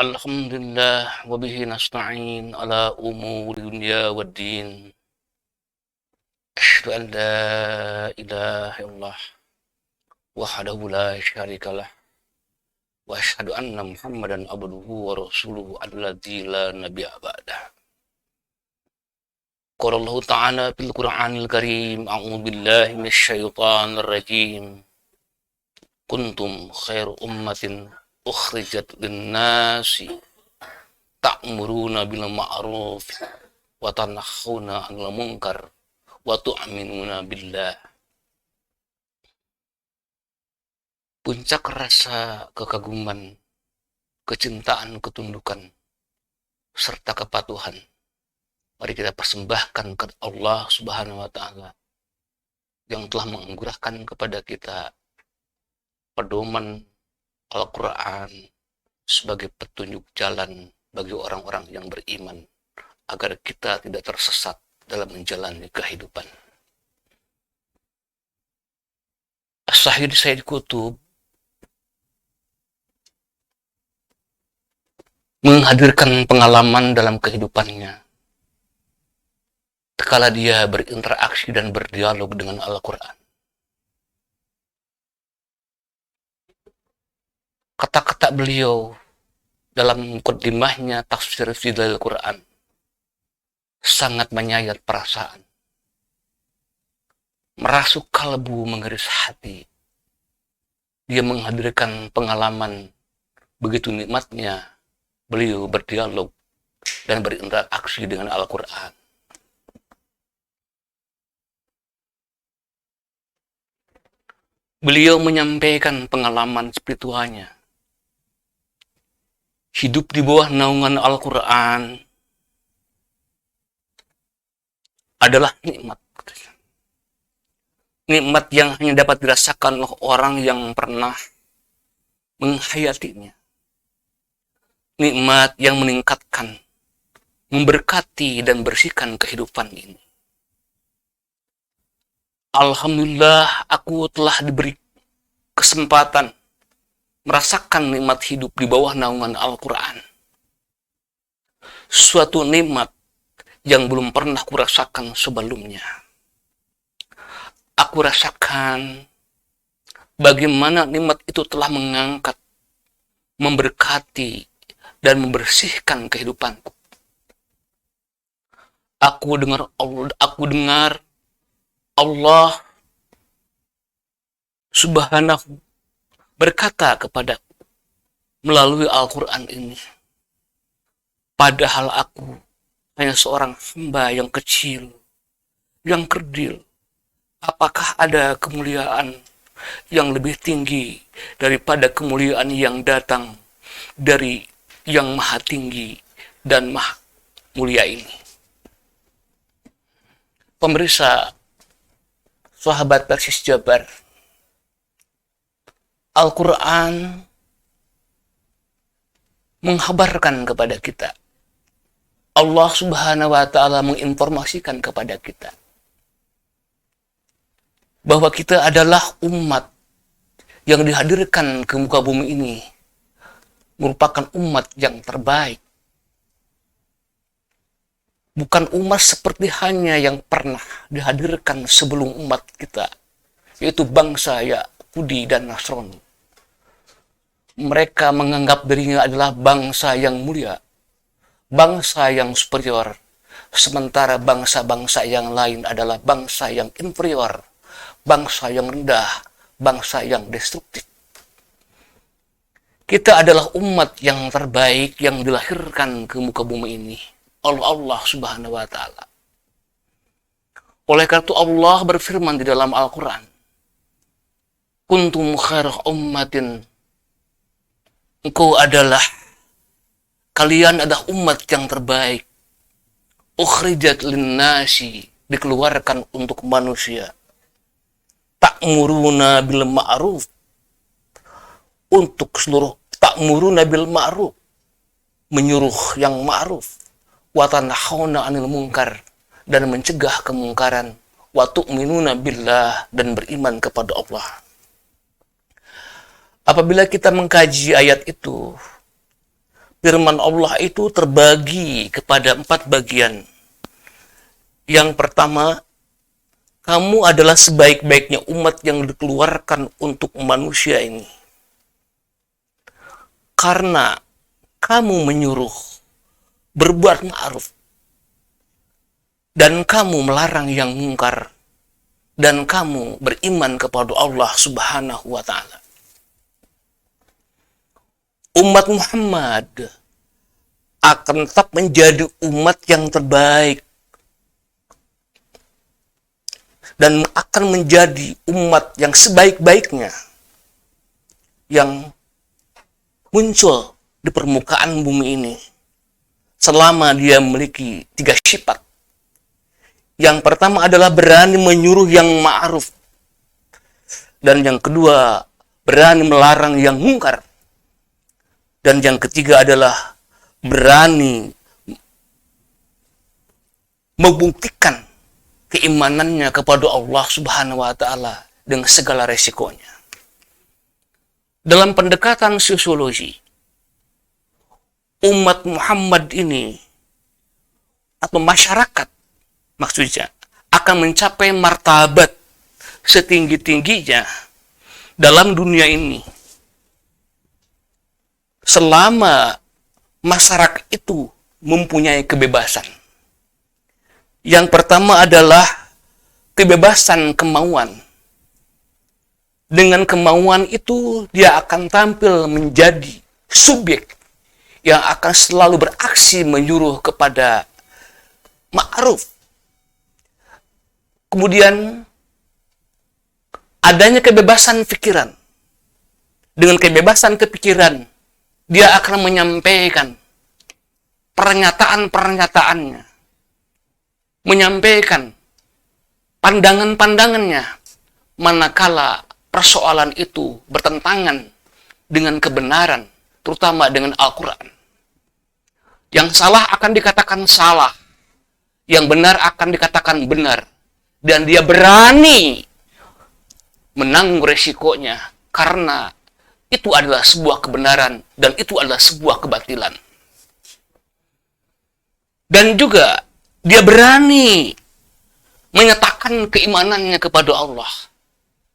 Alhamdulillah wa bihi nasta'in ala umuri dunya waddin. Asyhadu an la ilaha illallah wahdahu la syarikalah wa asyhadu anna Muhammadan abduhu wa rasuluhu alladzi la nabiyya ba'dah. Qala Allah Ta'ala fil Qur'anil Karim, a'udzu billahi minasyaitonir rajim. Kuntum khairu ummatin ukhrijat lin-nasi ta'muruna bil ma'ruf wa tanahuna 'anil munkar wa tu'minuna billah. Puncak rasa kekaguman, kecintaan, ketundukan, serta kepatuhan mari kita persembahkan ke Allah Subhanahu wa Ta'ala yang telah menganugerahkan kepada kita pedoman Al-Quran sebagai petunjuk jalan bagi orang-orang yang beriman agar kita tidak tersesat dalam menjalani kehidupan. As-Sayyid Sayyid Qutb menghadirkan pengalaman dalam kehidupannya kala dia berinteraksi dan berdialog dengan Al-Quran. Kata-kata beliau dalam mukaddimahnya tafsir Fidal Quran sangat menyayat perasaan, merasuk kalbu, mengeris hati. Dia menghadirkan pengalaman begitu nikmatnya beliau berdialog dan berinteraksi dengan Al-Quran. Beliau menyampaikan pengalaman spiritualnya. Hidup di bawah naungan Al-Quran adalah nikmat. Nikmat yang hanya dapat dirasakan oleh orang yang pernah menghayatinya. Nikmat yang meningkatkan, memberkati dan bersihkan kehidupan ini. Alhamdulillah, aku telah diberi kesempatan merasakan nikmat hidup di bawah naungan Al-Quran. Suatu nikmat yang belum pernah kurasakan sebelumnya. Aku rasakan bagaimana nikmat itu telah mengangkat, memberkati, dan membersihkan kehidupanku. Aku dengar Allah Subhanahu berkata kepada melalui Al-Quran ini, padahal aku hanya seorang hamba yang kecil, yang kerdil. Apakah ada kemuliaan yang lebih tinggi daripada kemuliaan yang datang dari yang maha tinggi dan maha mulia ini? Pemirsa, sahabat Persis Jabar, Al-Quran menghabarkan kepada kita, Allah Subhanahu wa Ta'ala menginformasikan kepada kita bahwa kita adalah umat yang dihadirkan ke muka bumi ini, merupakan umat yang terbaik. Bukan umat seperti hanya yang pernah dihadirkan sebelum umat kita, yaitu bangsa Yahudi dan Nasrani. Mereka menganggap dirinya adalah bangsa yang mulia, bangsa yang superior, sementara bangsa-bangsa yang lain adalah bangsa yang inferior, bangsa yang rendah, bangsa yang destruktif. Kita adalah umat yang terbaik yang dilahirkan ke muka bumi ini oleh Allah Subhanahu wa Ta'ala. Oleh karena itu Allah berfirman di dalam Al-Quran, kuntum khaira ummatin, kalian adalah umat yang terbaik, ukhrijat lin-nasi, dikeluarkan untuk manusia, ta'muruna bil ma'ruf, untuk seluruh, ta'muruna bil ma'ruf, menyuruh yang ma'ruf, wa tanahuna 'anil munkar, dan mencegah kemungkaran, wa tu'minuna billah, dan beriman kepada Allah. Apabila kita mengkaji ayat itu, Firman Allah itu terbagi kepada 4 bagian. Yang pertama, kamu adalah sebaik-baiknya umat yang dikeluarkan untuk manusia ini. Karena kamu menyuruh berbuat ma'ruf dan kamu melarang yang mungkar dan kamu beriman kepada Allah Subhanahu wa taala. Umat Muhammad akan tetap menjadi umat yang terbaik dan akan menjadi umat yang sebaik-baiknya yang muncul di permukaan bumi ini selama dia memiliki 3 sifat. Yang pertama adalah berani menyuruh yang ma'ruf, dan yang kedua berani melarang yang mungkar, dan yang ketiga adalah berani membuktikan keimanannya kepada Allah Subhanahu wa taala dengan segala resikonya. Dalam pendekatan sosiologi, umat Muhammad ini atau masyarakat maksudnya akan mencapai martabat setinggi-tingginya dalam dunia ini selama masyarakat itu mempunyai kebebasan. Yang pertama adalah kebebasan kemauan. Dengan kemauan itu dia akan tampil menjadi subjek yang akan selalu beraksi menyuruh kepada ma'ruf. Kemudian adanya kebebasan pikiran. Dengan kebebasan kepikiran, dia akan menyampaikan pernyataan-pernyataannya, menyampaikan pandangan-pandangannya, manakala persoalan itu bertentangan dengan kebenaran, terutama dengan Al-Quran. Yang salah akan dikatakan salah, yang benar akan dikatakan benar, dan dia berani menanggung resikonya karena itu adalah sebuah kebenaran dan itu adalah sebuah kebatilan. Dan juga dia berani menyatakan keimanannya kepada Allah.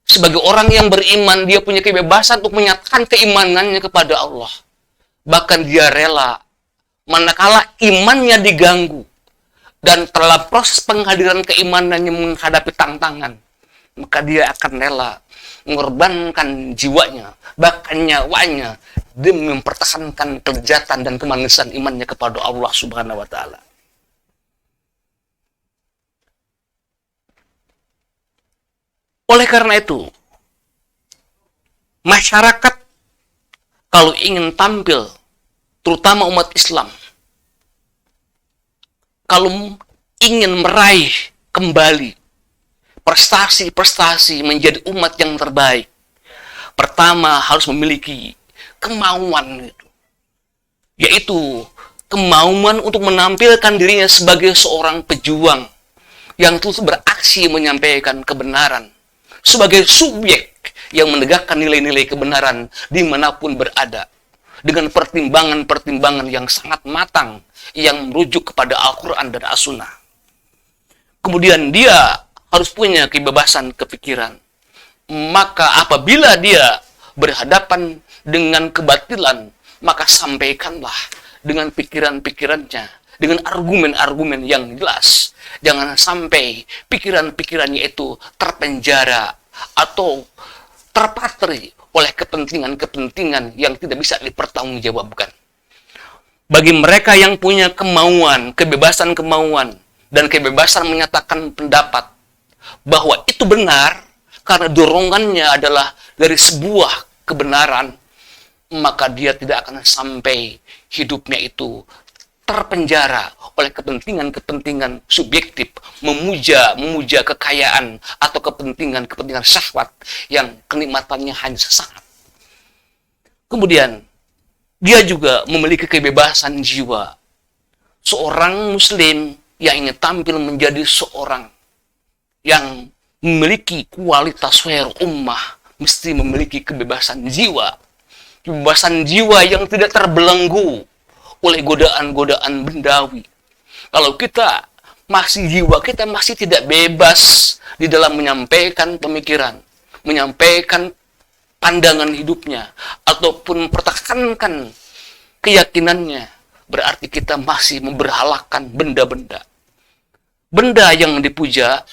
Sebagai orang yang beriman, dia punya kebebasan untuk menyatakan keimanannya kepada Allah. Bahkan dia rela manakala imannya diganggu dan dalam proses penghadiran keimanannya menghadapi tantangan, maka dia akan rela mengorbankan jiwanya, bahkan nyawanya, demi mempertahankan kelezatan dan kemanusiaan imannya kepada Allah Subhanahu wa taala. Oleh karena itu, masyarakat kalau ingin tampil, terutama umat Islam, kalau ingin meraih kembali prestasi-prestasi menjadi umat yang terbaik, pertama harus memiliki kemauan itu, yaitu kemauan untuk menampilkan dirinya sebagai seorang pejuang yang terus beraksi menyampaikan kebenaran, sebagai subjek yang menegakkan nilai-nilai kebenaran dimanapun berada, dengan pertimbangan-pertimbangan yang sangat matang, yang merujuk kepada Al-Quran dan As-Sunnah. Kemudian dia harus punya kebebasan kepikiran. Maka apabila dia berhadapan dengan kebatilan, maka sampaikanlah dengan pikiran-pikirannya, dengan argumen-argumen yang jelas. Jangan sampai pikiran-pikirannya itu terpenjara atau terpatri oleh kepentingan-kepentingan yang tidak bisa dipertanggungjawabkan. Bagi mereka yang punya kemauan, kebebasan kemauan, dan kebebasan menyatakan pendapat bahwa itu benar karena dorongannya adalah dari sebuah kebenaran, maka dia tidak akan sampai hidupnya itu terpenjara oleh kepentingan-kepentingan subjektif, memuja kekayaan atau kepentingan-kepentingan syahwat yang kenikmatannya hanya sesaat. Kemudian dia juga memiliki kebebasan jiwa. Seorang muslim yang ingin tampil menjadi seorang yang memiliki kualitas khair ummah mesti memiliki kebebasan jiwa. Kebebasan jiwa yang tidak terbelenggu oleh godaan-godaan bendawi. Kalau jiwa kita masih tidak bebas di dalam menyampaikan pemikiran, menyampaikan pandangan hidupnya, ataupun mempertahankan keyakinannya, berarti kita masih memberhalakan benda-benda. Benda yang dipuja,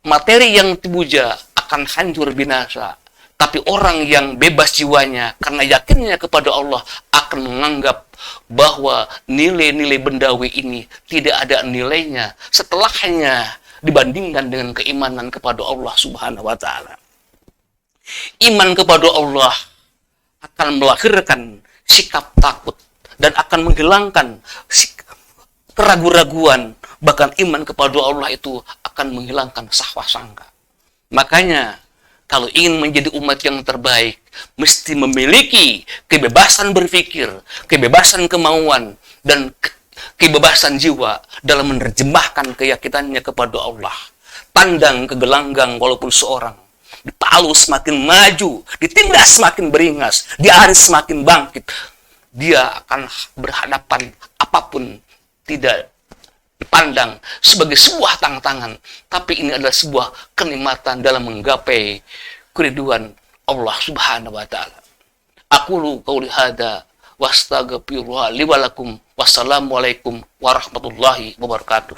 materi yang dipuja akan hancur binasa. Tapi orang yang bebas jiwanya karena yakinnya kepada Allah akan menganggap bahwa nilai-nilai bendawi ini tidak ada nilainya setelahnya dibandingkan dengan keimanan kepada Allah Subhanahu wa taala. Iman kepada Allah akan melahirkan sikap takut dan akan menghilangkan keraguan-raguan. Bahkan iman kepada Allah itu akan menghilangkan sahwah sangka. Makanya kalau ingin menjadi umat yang terbaik, mesti memiliki kebebasan berpikir, kebebasan kemauan, dan kebebasan jiwa dalam menerjemahkan keyakinannya kepada Allah. Pandang ke gelanggang walaupun seorang, dipalu semakin maju, ditindas semakin beringas, diaris semakin bangkit. Dia akan berhadapan apapun tidak dipandang sebagai sebuah tantangan, tapi ini adalah sebuah kenikmatan dalam menggapai keriduan Allah Subhanahu wa taala. Aqulu qauli hadza wastaghfirullah li wa lakum. Wassalamualaikum warahmatullahi wabarakatuh.